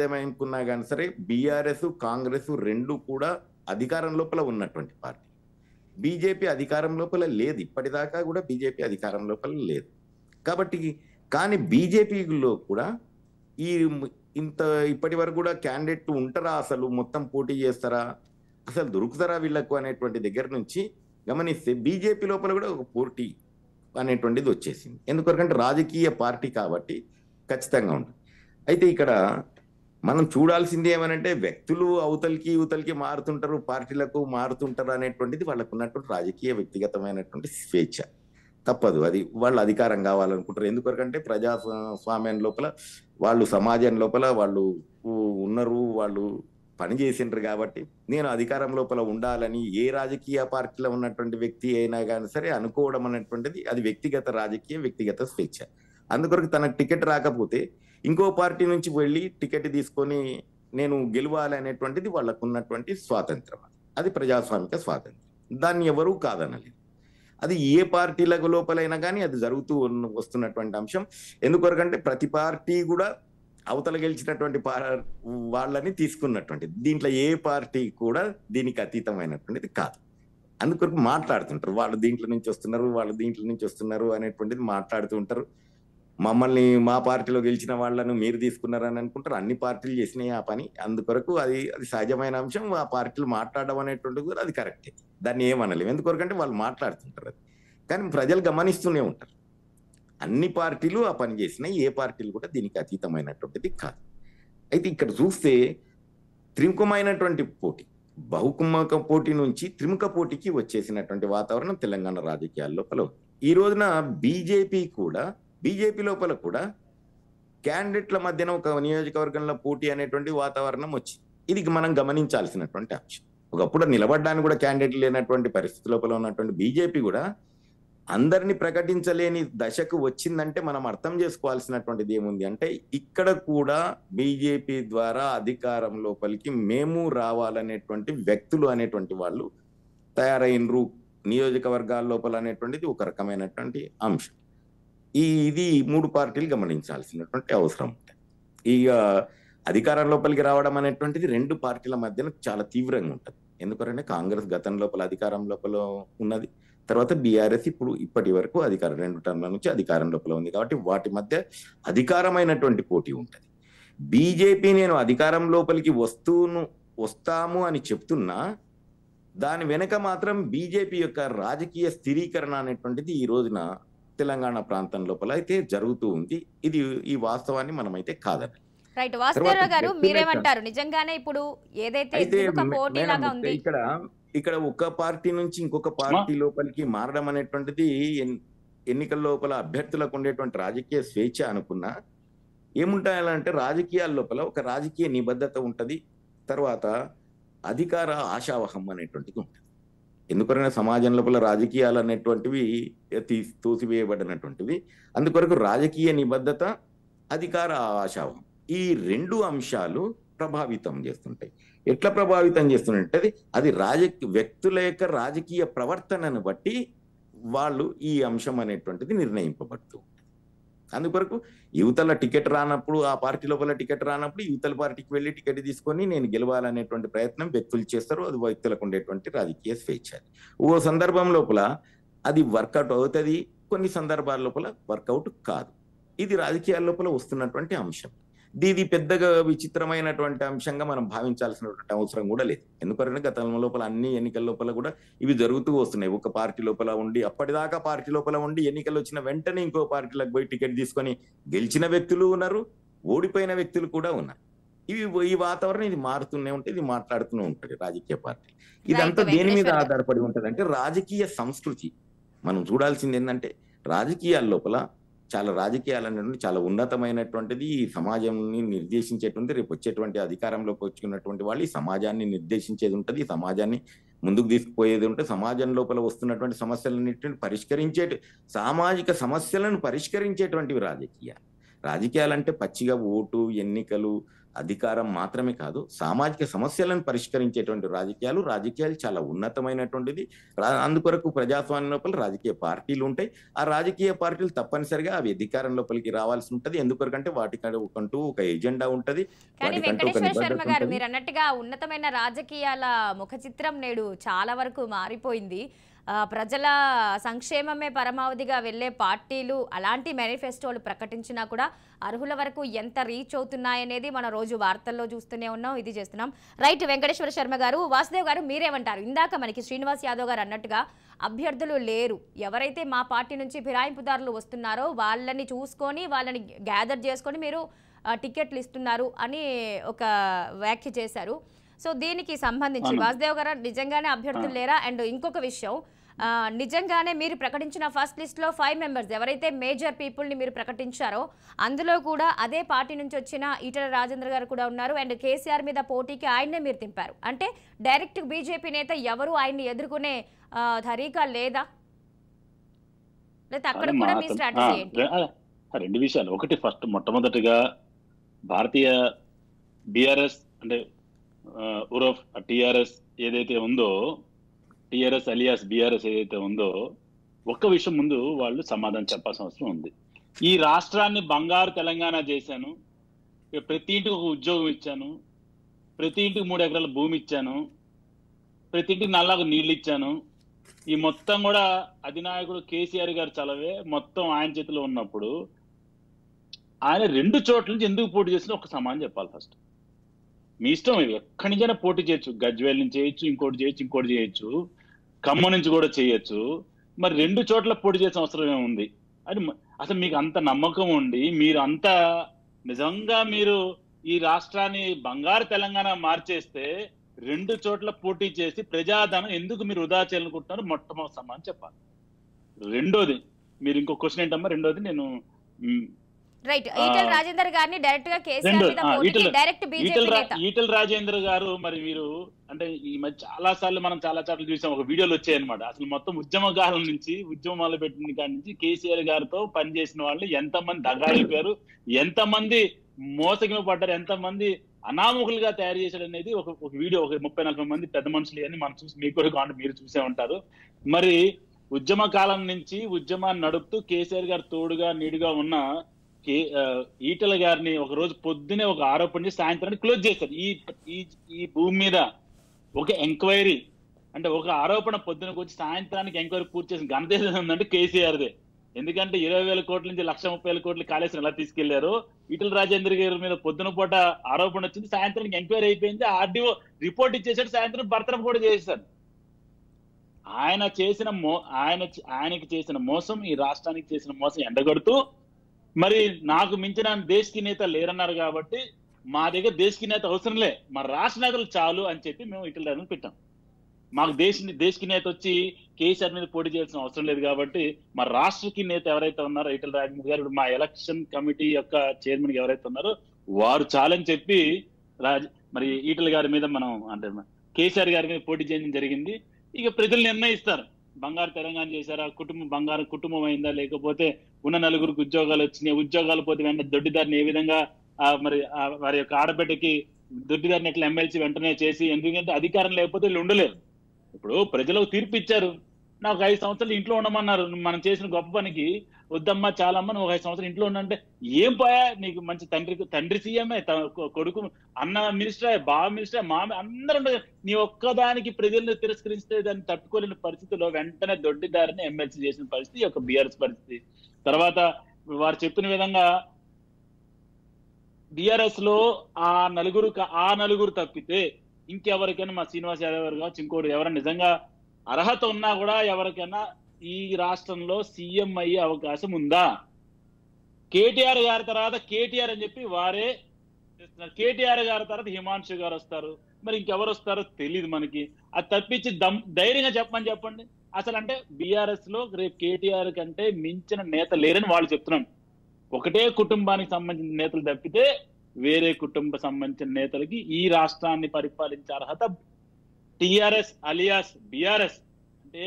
ఏమనుకున్నా కానీ సరే బీఆర్ఎస్ కాంగ్రెస్ రెండు కూడా అధికారం లోపల ఉన్నటువంటి పార్టీ. బీజేపీ అధికారం లోపల లేదు, ఇప్పటిదాకా కూడా బీజేపీ అధికారం లోపల లేదు. కాబట్టి కానీ బీజేపీలో కూడా ఈ ఇంత ఇప్పటి వరకు కూడా క్యాండిడేట్ ఉంటారా, అసలు మొత్తం పోటీ చేస్తారా, అసలు దొరుకుతారా వీళ్ళకు అనేటువంటి దగ్గర నుంచి గమనిస్తే బీజేపీ లోపల కూడా ఒక పోటీ అనేటువంటిది వచ్చేసింది. ఎందుకంటే రాజకీయ పార్టీ కాబట్టి ఖచ్చితంగా ఉంటుంది. అయితే ఇక్కడ మనం చూడాల్సింది ఏమనంటే వ్యక్తులు అవతలికి యువతలకి మారుతుంటారు, పార్టీలకు మారుతుంటారు అనేటువంటిది వాళ్ళకు ఉన్నటువంటి రాజకీయ వ్యక్తిగతమైనటువంటి స్వేచ్ఛ. తప్పదు, అది వాళ్ళు అధికారం కావాలనుకుంటారు. ఎందుకంటే ప్రజాస్వామ్యం లోపల వాళ్ళు సమాజం లోపల వాళ్ళు ఉన్నారు, వాళ్ళు పనిచేసిండ్రు కాబట్టి నేను అధికారం లోపల ఉండాలని ఏ రాజకీయ పార్టీలో ఉన్నటువంటి వ్యక్తి అయినా కానీ సరే అనుకోవడం అనేటువంటిది అది వ్యక్తిగత రాజకీయ వ్యక్తిగత స్వేచ్ఛ. అందుకొరకు తనకు టికెట్ రాకపోతే ఇంకో పార్టీ నుంచి వెళ్ళి టికెట్ తీసుకొని నేను గెలవాలి అనేటువంటిది వాళ్ళకు ఉన్నటువంటి స్వాతంత్రం. అది ప్రజాస్వామిక స్వాతంత్రం, దాన్ని ఎవరూ కాదనలేదు. అది ఏ పార్టీలకు లోపలైనా కానీ అది జరుగుతూ వస్తున్నటువంటి అంశం. ఎందుకొరకంటే ప్రతి పార్టీ కూడా అవతల గెలిచినటువంటి వాళ్ళని తీసుకున్నటువంటి, దీంట్లో ఏ పార్టీ కూడా దీనికి అతీతమైనటువంటిది కాదు. అందుకొరకు మాట్లాడుతుంటారు, వాళ్ళు దీంట్లో నుంచి వస్తున్నారు, వాళ్ళు దీంట్లో నుంచి వస్తున్నారు అనేటువంటిది మాట్లాడుతూ ఉంటారు. మమ్మల్ని మా పార్టీలో గెలిచిన వాళ్ళను మీరు తీసుకున్నారని అనుకుంటారు. అన్ని పార్టీలు చేసినాయి ఆ పని. అందుకొరకు అది సహజమైన అంశం. ఆ పార్టీలు మాట్లాడడం అనేటువంటిది కూడా అది కరెక్టే, దాన్ని ఏమనలేము. ఎందుకొరకంటే వాళ్ళు మాట్లాడుతుంటారు. అది కానీ ప్రజలు గమనిస్తూనే ఉంటారు. అన్ని పార్టీలు ఆ పని చేసినాయి, ఏ పార్టీలు కూడా దీనికి అతీతమైనటువంటిది కాదు. అయితే ఇక్కడ చూస్తే త్రిముఖమైనటువంటి పోటీ, బహుకుమ్మక పోటీ నుంచి త్రిముఖ పోటీకి వచ్చేసినటువంటి వాతావరణం తెలంగాణ రాజకీయాల లోపల. ఈ రోజున బీజేపీ లోపల కూడా క్యాండిడేట్ల మధ్యన ఒక నియోజకవర్గంలో పోటీ అనేటువంటి వాతావరణం వచ్చింది. ఇది మనం గమనించాల్సినటువంటి అంశం. ఒకప్పుడు నిలబడడానికి కూడా క్యాండిడేట్ లేనటువంటి పరిస్థితి లోపల ఉన్నటువంటి బీజేపీ కూడా అందరినీ ప్రకటించలేని దశకు వచ్చిందంటే మనం అర్థం చేసుకోవాల్సినటువంటిది ఏముంది అంటే, ఇక్కడ కూడా బీజేపీ ద్వారా అధికారం లోపలికి మేము రావాలనేటువంటి వ్యక్తులు అనేటువంటి వాళ్ళు తయారైనరు నియోజకవర్గాల లోపల అనేటువంటిది ఒక రకమైనటువంటి అంశం. ఇది మూడు పార్టీలు గమనించాల్సినటువంటి అవసరం ఉంటుంది. ఇక అధికారం లోపలికి రావడం అనేటువంటిది రెండు పార్టీల మధ్యన చాలా తీవ్రంగా ఉంటుంది. ఎందుకంటే కాంగ్రెస్ గతం లోపల అధికారం లోపల ఉన్నది, తర్వాత బీఆర్ఎస్ ఇప్పటి వరకు అధికారం 2 టర్మ్ల నుంచి అధికారం లోపల ఉంది. కాబట్టి వాటి మధ్య అధికారమైనటువంటి పోటీ ఉంటుంది. బీజేపీ నేను అధికారం లోపలికి వస్తాము అని చెప్తున్నా, దాని వెనక మాత్రం బీజేపీ యొక్క రాజకీయ స్థిరీకరణ అనేటువంటిది ఈ రోజున తెలంగాణ ప్రాంతం లోపల అయితే జరుగుతూ ఉంది. ఇది ఈ వాస్తవాన్ని మనమైతే కాదని. రైట్, వాసుదేవరావు గారు మీరేమంటారు? నిజంగానే ఇప్పుడు ఏదైతే పోటీలాగా ఉంది, ఇక్కడ ఒక పార్టీ నుంచి ఇంకొక పార్టీ లోపలికి మారడం అనేటువంటిది ఎన్నికల లోపల అభ్యర్థులకు ఉండేటువంటి రాజకీయ స్వేచ్ఛ అనుకున్నా, ఏముంటాయంటే రాజకీయాల లోపల ఒక రాజకీయ నిబద్ధత ఉంటది, తర్వాత అధికార ఆశావహం అనేటువంటిది ఉంటుంది. ఎందుకైనా సమాజం లోపల రాజకీయాలు అనేటువంటివి తోసివేయబడినటువంటివి. అందుకొరకు రాజకీయ నిబద్ధత, అధికార ఆశావహం, ఈ రెండు అంశాలు ప్రభావితం చేస్తుంటాయి. ఎట్లా ప్రభావితం చేస్తుంటే అది వ్యక్తుల యొక్క రాజకీయ ప్రవర్తనను బట్టి వాళ్ళు ఈ అంశం అనేటువంటిది నిర్ణయింపబడుతూ ఉంటుంది. అందుకొరకు యువతల టికెట్ రానప్పుడు, ఆ పార్టీ లోపల టికెట్ రానప్పుడు యువతల పార్టీకి వెళ్ళి టికెట్ తీసుకొని నేను గెలవాలనేటువంటి ప్రయత్నం వ్యక్తులు చేస్తారు. అది వ్యక్తులకు ఉండేటువంటి రాజకీయ స్వేచ్ఛ. ఓ సందర్భం లోపల అది వర్కౌట్ అవుతుంది, కొన్ని సందర్భాల లోపల వర్కౌట్ కాదు. ఇది రాజకీయాల లోపల వస్తున్నటువంటి అంశం. ఇది పెద్దగా విచిత్రమైనటువంటి అంశంగా మనం భావించాల్సినటువంటి అవసరం కూడా లేదు. ఎందుకంటే గత లోపల అన్ని ఎన్నికల లోపల కూడా ఇవి జరుగుతూ వస్తున్నాయి. ఒక పార్టీ లోపల ఉండి అప్పటిదాకా పార్టీ లోపల ఉండి ఎన్నికలు వచ్చిన వెంటనే ఇంకో పార్టీలకు పోయి టికెట్ తీసుకొని గెలిచిన వ్యక్తులు ఉన్నారు, ఓడిపోయిన వ్యక్తులు కూడా ఉన్నారు. ఈ వాతావరణం ఇది మారుతూనే ఉంటుంది, ఇది మాట్లాడుతూనే ఉంటుంది రాజకీయ పార్టీ. ఇదంతా దేని మీద ఆధారపడి ఉంటుంది అంటే రాజకీయ సంస్కృతి. మనం చూడాల్సింది ఏంటంటే రాజకీయాల లోపల రాజకీయాలు అనేటువంటి చాలా ఉన్నతమైనటువంటిది, ఈ సమాజాన్ని నిర్దేశించేటువంటి, రేపు వచ్చేటువంటి అధికారంలోకి వచ్చుకున్నటువంటి వాళ్ళు ఈ సమాజాన్ని నిర్దేశించేది ఉంటుంది, ఈ సమాజాన్ని ముందుకు తీసుకుపోయేది ఉంటుంది. సమాజం లోపల వస్తున్నటువంటి సమస్యలన్నింటిని సామాజిక సమస్యలను పరిష్కరించేటువంటివి రాజకీయాలు అంటే పచ్చిగా ఓటు, ఎన్నికలు, అధికారం మాత్రమే కాదు, సామాజిక సమస్యలను పరిష్కరించేటువంటి రాజకీయాలు చాలా ఉన్నతమైనటువంటిది. అందుకొరకు ప్రజాస్వామ్యం లోపల రాజకీయ పార్టీలు ఉంటాయి. ఆ రాజకీయ పార్టీలు తప్పనిసరిగా అవి అధికారం లోపలికి రావాల్సి ఉంటది. ఎందుకంటూ వాటికంటూ ఒక ఎజెండా ఉంటది. కానీ వెంకటేశ్వర శర్మ గారు మీరు అన్నట్టుగా ఉన్నతమైన రాజకీయాల ముఖ చిత్రం నేడు చాలా వరకు మారిపోయింది. ప్రజల సంక్షేమమే పరమావధిగా వెళ్లే పార్టీలు అలాంటి మేనిఫెస్టోలు ప్రకటించినా కూడా అర్హుల వరకు ఎంత రీచ్ అవుతున్నాయనేది మన రోజు వార్తల్లో చూస్తూనే ఉన్నాం, ఇది చేస్తున్నాం. రైట్ వెంకటేశ్వర శర్మ గారు. వాసుదేవ్ గారు మీరేమంటారు? ఇందాక మనకి శ్రీనివాస్ యాదవ్ గారు అన్నట్టుగా అభ్యర్థులు లేరు, ఎవరైతే మా పార్టీ నుంచి ఫిరాయింపుదారులు వస్తున్నారో వాళ్ళని చూసుకొని వాళ్ళని గ్యాదర్ చేసుకొని మీరు టికెట్లు ఇస్తున్నారు అని ఒక వ్యాఖ్య చేశారు. సో దీనికి సంబంధించి వాసుదేవ్ గారు నిజంగానే అభ్యర్థులు లేరా? అండ్ ఇంకొక విషయం, నిజంగానే మీరు ప్రకటించిన ఫస్ట్ లిస్ట్ లో 5 మెంబర్స్ ఎవరైతే మేజర్ పీపుల్ ని మీరు ప్రకటించారో అందులో కూడా అదే పార్టీ నుంచి వచ్చిన ఈటెల రాజేంద్ర గారు కూడా ఉన్నారు. అండ్ కేసీఆర్ మీద పోటీకి ఆయన్నే మీరు తింపారు. అంటే డైరెక్ట్ బీజేపీ నేత ఎవరు ఆయన్ని ఎదుర్కొనే తరీకా లేదా, లేదా అక్కడ కూడా మీ స్ట్రాటజీ ఏంటి? రెండు విషయాలు. ఒకటి, ఫస్ట్ మొట్టమొదటిగా భారతీయ బీఆర్ఎస్ అంటే ఉరఫ్ టిఆర్ఎస్ ఏదైతే ఉందో, టిఆర్ఎస్ అలియాస్ బీఆర్ఎస్ ఏదైతే ఉందో, ఒక్క విషయం ముందు వాళ్ళు సమాధానం చెప్పాల్సిన అవసరం ఉంది. ఈ రాష్ట్రాన్ని బంగారు తెలంగాణ చేశాను, ప్రతి ఇంటికి ఒక ఉద్యోగం ఇచ్చాను, ప్రతి ఇంటికి 3 ఎకరాల భూమి ఇచ్చాను, ప్రతి ఇంటికి నల్లాకు నీళ్లు ఇచ్చాను, ఈ మొత్తం కూడా అధినాయకుడు కేసీఆర్ గారు చలవే మొత్తం ఆయన చేతిలో ఉన్నప్పుడు ఆయన 2 చోట్ల నుంచి ఎందుకు పోటీ చేసినా ఒక సమాధానం చెప్పాలి. ఫస్ట్ మీ ఇష్టం, ఎక్కడి నుంచైనా పోటీ చేయొచ్చు, గజ్వేల్ నుంచి చేయొచ్చు, ఇంకోటి చేయొచ్చు, ఖమ్మం నుంచి కూడా చేయొచ్చు. మరి 2 చోట్ల పోటీ చేసిన అవసరం ఏముంది? అది అసలు మీకు అంత నమ్మకం ఉండి మీరు అంత నిజంగా మీరు ఈ రాష్ట్రాన్ని బంగారు తెలంగాణ మార్చేస్తే 2 చోట్ల పోటీ చేసి ప్రజాధనం ఎందుకు మీరు వృధా చేయాలనుకుంటున్నారు? మొట్టమొదటి సమాధానం చెప్పాలి. రెండోది, మీరు ఇంకో క్వశ్చన్ ఏంటమ్మా? రెండోది నేను రైట్, ఈటెల రాజేందర్ గారిని డైరెక్ట్ గా కేసీఆర్ మీద పోటీకి డైరెక్ట్ బీజేపీ నేత ఈటెల రాజేందర్ గారు, మరి మీరు అంటే ఈ మధ్య చాలా సార్లు మనం చాలా సార్లు చూసాం, ఒక వీడియోలు వచ్చాయన్నమాట. అసలు మొత్తం ఉద్యమకాలం నుంచి, ఉద్యమాలు పెట్టిన కాడి నుంచి కేసీఆర్ గారితో పనిచేసిన వాళ్ళు ఎంతమంది దగా అయిపోయారు, ఎంతమంది మోసగిన పడ్డారు, ఎంతమంది అనామకులుగా తయారు చేశాడు అనేది ఒక వీడియో, ఒక 30-40 మంది పెద్ద మనుషులు అని మనం చూసి, మీకు కూడా కావాలి, మీరు చూసే ఉంటారు. మరి ఉద్యమ కాలం నుంచి ఉద్యమాన్ని నడుపుతూ కేసీఆర్ గారు తోడుగా నీడుగా ఉన్న ఈటెల గారిని ఒక రోజు పొద్దునే ఒక ఆరోపణ చేసి సాయంత్రానికి క్లోజ్ చేశారు. ఈ భూమి మీద ఒక ఎంక్వైరీ అంటే ఒక ఆరోపణ పొద్దునకు వచ్చి సాయంత్రానికి ఎంక్వైరీ పూర్తి చేసిన ఘనత ఏదైనా ఉందంటే కేసీఆర్దే. ఎందుకంటే 20,000 కోట్ల నుంచి 1,30,000 కోట్లు కాళేశ్వరం ఎలా తీసుకెళ్లారు, ఈటెల రాజేందర్ గారి మీద పొద్దున పూట ఆరోపణ వచ్చింది, సాయంత్రానికి ఎంక్వైరీ అయిపోయింది, ఆర్డీఓ రిపోర్ట్ ఇచ్చేసాడు, సాయంత్రం భర్తనం కూడా చేశారు. ఆయనకి చేసిన మోసం, ఈ రాష్ట్రానికి చేసిన మోసం ఎండగడుతూ, మరి నాకు మించిన దేశకి నేత లేరన్నారు కాబట్టి మా దగ్గర దేశకి నేత అవసరంలే, మా రాష్ట్ర నేతలు చాలు అని చెప్పి మేము ఈటెల రాజేందర్ పెట్టాం. మాకు దేశకి నేత వచ్చి కేసీఆర్ మీద పోటీ చేయాల్సిన అవసరం లేదు కాబట్టి మా రాష్ట్రకి నేత ఎవరైతే ఉన్నారో ఈటెల రాజేందర్ గారు, మా ఎలక్షన్ కమిటీ యొక్క చైర్మన్ ఎవరైతే ఉన్నారో వారు చాలని చెప్పి మరి ఈటెల గారి మీద మనం అంటే కేసీఆర్ గారి మీద పోటీ చేయడం జరిగింది. ఇక ప్రజలు నిర్ణయిస్తారు, బంగారు తెలంగాణ చేశారా, బంగారు కుటుంబం అయిందా, లేకపోతే ఉన్న 4గురికి ఉద్యోగాలు వచ్చినాయి, ఉద్యోగాలు పోతే వెంటనే దొడ్డిదారిని ఏ విధంగా మరి వారి యొక్క ఆడబిడ్డకి దొడ్డిదారిని ఎట్లా ఎమ్మెల్సీ వెంటనే చేసి, ఎందుకంటే అధికారం లేకపోతే వీళ్ళు ఉండలేరు. ఇప్పుడు ప్రజలకు తీర్పు ఇచ్చారు, నాకు 5 సంవత్సరాలు ఇంట్లో ఉండమన్నారు, మనం చేసిన గొప్ప పనికి వద్దమ్మా చాలమ్మా నువ్వు 5 సంవత్సరాలు ఇంట్లో ఉండంటే ఏం పోయా, నీకు మంచి తండ్రి సీఎంఏ, కొడుకు అన్న మినిస్టరే, బావ మినిస్టరే, మామ అందరూ ఉండదు, నీ ఒక్కదానికి ప్రజలను తిరస్కరిస్తే దాన్ని తట్టుకోలేని పరిస్థితిలో వెంటనే దొడ్డిదారిని ఎమ్మెల్సీ చేసిన పరిస్థితి ఒక బీఆర్ఎస్ పరిస్థితి. తర్వాత వారు చెప్పిన విధంగా బీఆర్ఎస్ లో ఆ నలుగురు తప్పితే ఇంకెవరికైనా మా శ్రీనివాస్ యాదవ్ గారు కావచ్చు, ఇంకోటి ఎవరైనా నిజంగా అర్హత ఉన్నా కూడా ఎవరికైనా ఈ రాష్ట్రంలో సీఎం అయ్యే అవకాశం ఉందా? కేటీఆర్ గారి తర్వాత కేటీఆర్ అని చెప్పి వారే కేటీఆర్ గారి తర్వాత హిమాంశు గారు వస్తారు, మరి ఇంకెవరు వస్తారో తెలియదు మనకి. అది తప్పించి ధైర్యంగా చెప్పండి. అసలు అంటే బీఆర్ఎస్ లో రేపు కేటీఆర్ కంటే మించిన నేత లేరని వాళ్ళు చెప్తున్నాం. ఒకటే కుటుంబానికి సంబంధించిన నేతలు తప్పితే వేరే కుటుంబ సంబంధించిన నేతలకి ఈ రాష్ట్రాన్ని పరిపాలించే అర్హత టిఆర్ఎస్ అలియాస్ బీఆర్ఎస్ అంటే